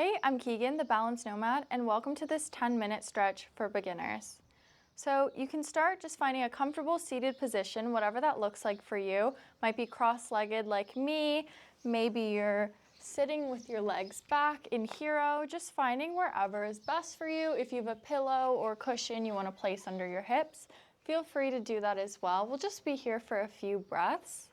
Hey, I'm Keegan, the Balanced Nomad, and welcome to this 10-minute stretch for beginners. So you can start just finding a comfortable seated position, whatever that looks like for you. Might be cross-legged like me, maybe you're sitting with your legs back in hero, just finding wherever is best for you. If you have a pillow or cushion you want to place under your hips, feel free to do that as well. We'll just be here for a few breaths.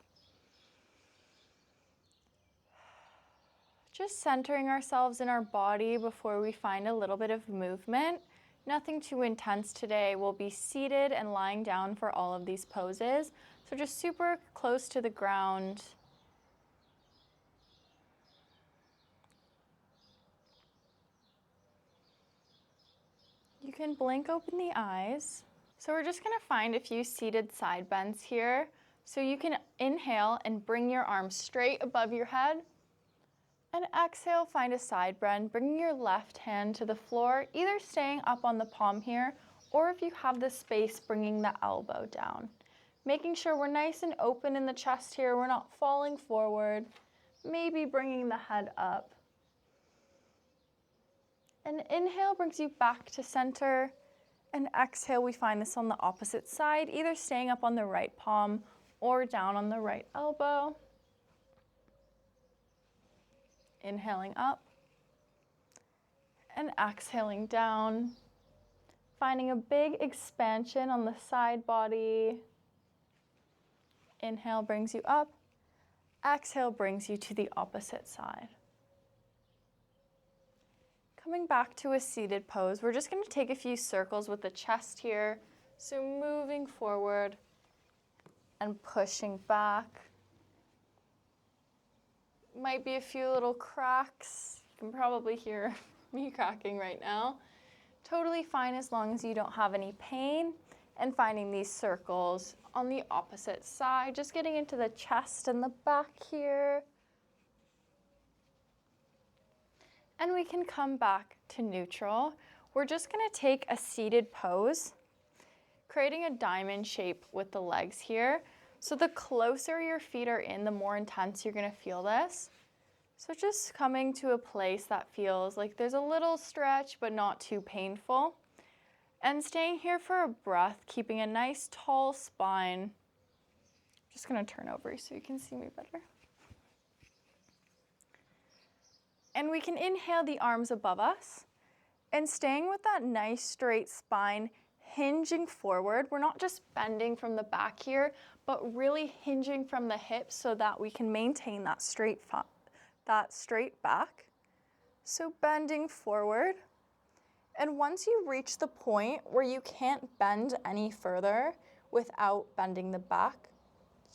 Just centering ourselves in our body before we find a little bit of movement. Nothing too intense today. We'll be seated and lying down for all of these poses. So just super close to the ground. You can blink open the eyes. So we're just gonna find a few seated side bends here. So you can inhale and bring your arms straight above your head. And exhale, find a side bend, bringing your left hand to the floor, either staying up on the palm here, or if you have the space, bringing the elbow down. Making sure we're nice and open in the chest here, we're not falling forward, maybe bringing the head up. And inhale brings you back to center, and exhale, we find this on the opposite side, either staying up on the right palm or down on the right elbow. Inhaling up and exhaling down, finding a big expansion on the side body. Inhale brings you up, exhale brings you to the opposite side. Coming back to a seated pose, we're just going to take a few circles with the chest here. So moving forward and pushing back. Might be a few little cracks. You can probably hear me cracking right now. Totally fine as long as you don't have any pain. And finding these circles on the opposite side, just getting into the chest and the back here. And we can come back to neutral. We're just gonna take a seated pose, creating a diamond shape with the legs here. So the closer your feet are in, the more intense you're gonna feel this. So just coming to a place that feels like there's a little stretch, but not too painful. And staying here for a breath, keeping a nice tall spine. Just gonna turn over so you can see me better. And we can inhale the arms above us and staying with that nice straight spine, hinging forward. We're not just bending from the back here, but really hinging from the hips so that we can maintain that straight back. So bending forward. And once you reach the point where you can't bend any further without bending the back,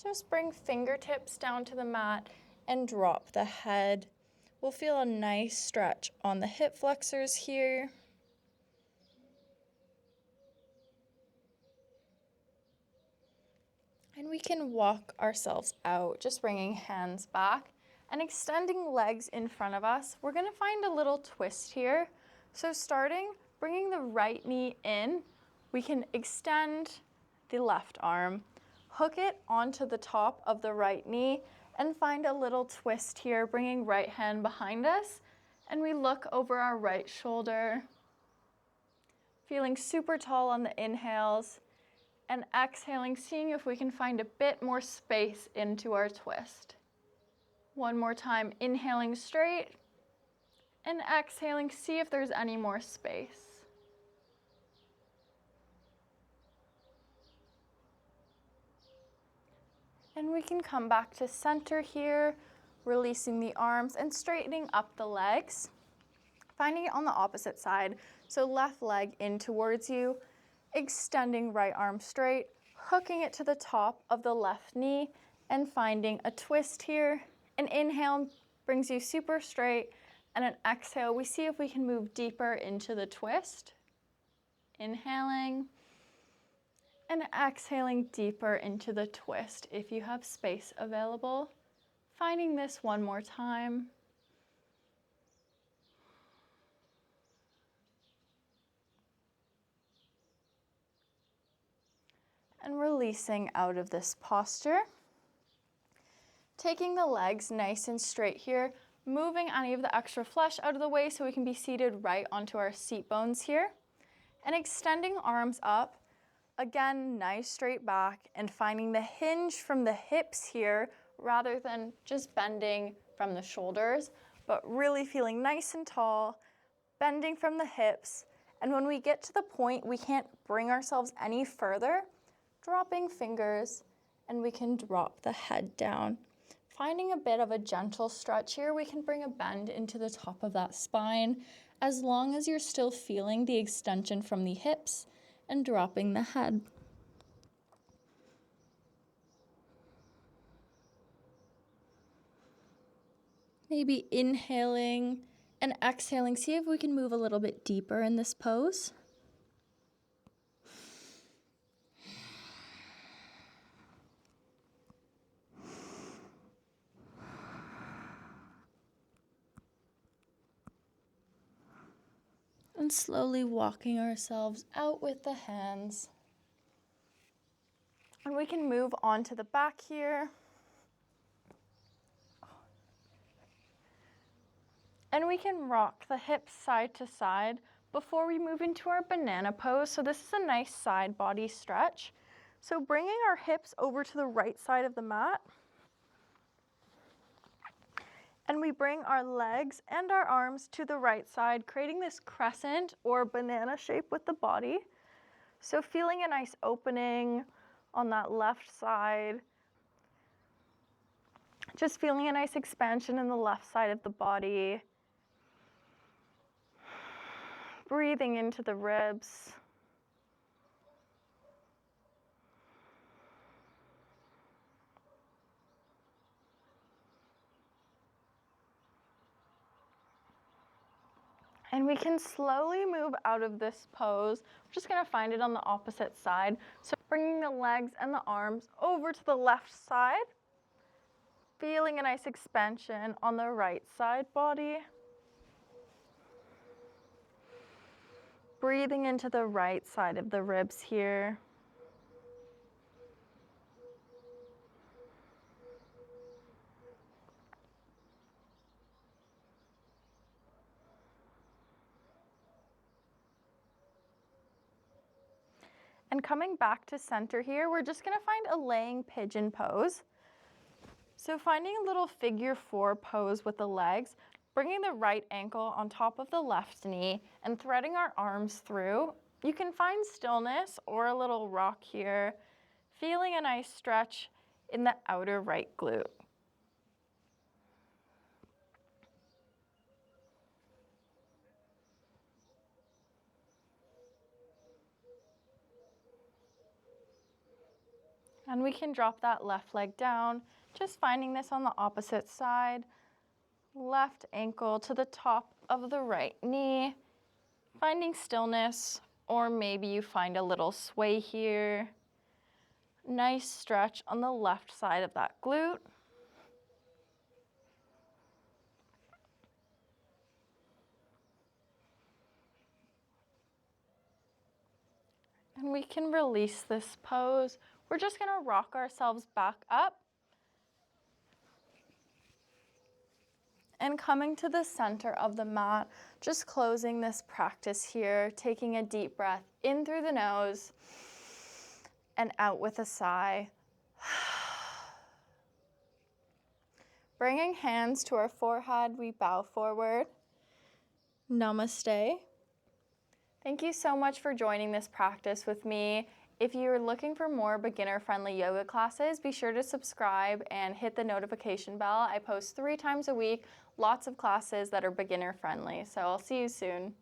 just bring fingertips down to the mat and drop the head. We'll feel a nice stretch on the hip flexors here. And we can walk ourselves out, just bringing hands back and extending legs in front of us. We're gonna find a little twist here. So starting, bringing the right knee in, we can extend the left arm, hook it onto the top of the right knee, and find a little twist here, bringing right hand behind us, and we look over our right shoulder, feeling super tall on the inhales, and exhaling, seeing if we can find a bit more space into our twist. One more time, inhaling straight, and exhaling, see if there's any more space. And we can come back to center here, releasing the arms and straightening up the legs. Finding it on the opposite side, so left leg in towards you, extending right arm straight, hooking it to the top of the left knee, and finding a twist here. An inhale brings you super straight, and an exhale, we see if we can move deeper into the twist. Inhaling, and exhaling deeper into the twist if you have space available. Finding this one more time. And releasing out of this posture. Taking the legs nice and straight here, moving any of the extra flesh out of the way so we can be seated right onto our seat bones here. And extending arms up, again, nice straight back, and finding the hinge from the hips here rather than just bending from the shoulders, but really feeling nice and tall, bending from the hips. And when we get to the point we can't bring ourselves any further, dropping fingers, and we can drop the head down. Finding a bit of a gentle stretch here, we can bring a bend into the top of that spine as long as you're still feeling the extension from the hips and dropping the head. Maybe inhaling and exhaling. See if we can move a little bit deeper in this pose. And slowly walking ourselves out with the hands. And we can move on to the back here. And we can rock the hips side to side before we move into our banana pose. So this is a nice side body stretch. So bringing our hips over to the right side of the mat. And we bring our legs and our arms to the right side, creating this crescent or banana shape with the body. So feeling a nice opening on that left side. Just feeling a nice expansion in the left side of the body. Breathing into the ribs. And we can slowly move out of this pose. We're just gonna find it on the opposite side. So bringing the legs and the arms over to the left side. Feeling a nice expansion on the right side body. Breathing into the right side of the ribs here. And coming back to center here, we're just gonna find a laying pigeon pose. So finding a little figure 4 pose with the legs, bringing the right ankle on top of the left knee and threading our arms through. You can find stillness or a little rock here, feeling a nice stretch in the outer right glute. And we can drop that left leg down, just finding this on the opposite side. Left ankle to the top of the right knee, finding stillness, or maybe you find a little sway here. Nice stretch on the left side of that glute. And we can release this pose. We're just gonna rock ourselves back up. And coming to the center of the mat, just closing this practice here, taking a deep breath in through the nose and out with a sigh. Bringing hands to our forehead, we bow forward. Namaste. Thank you so much for joining this practice with me. If you're looking for more beginner-friendly yoga classes, be sure to subscribe and hit the notification bell. I post 3 times a week, lots of classes that are beginner-friendly. So I'll see you soon.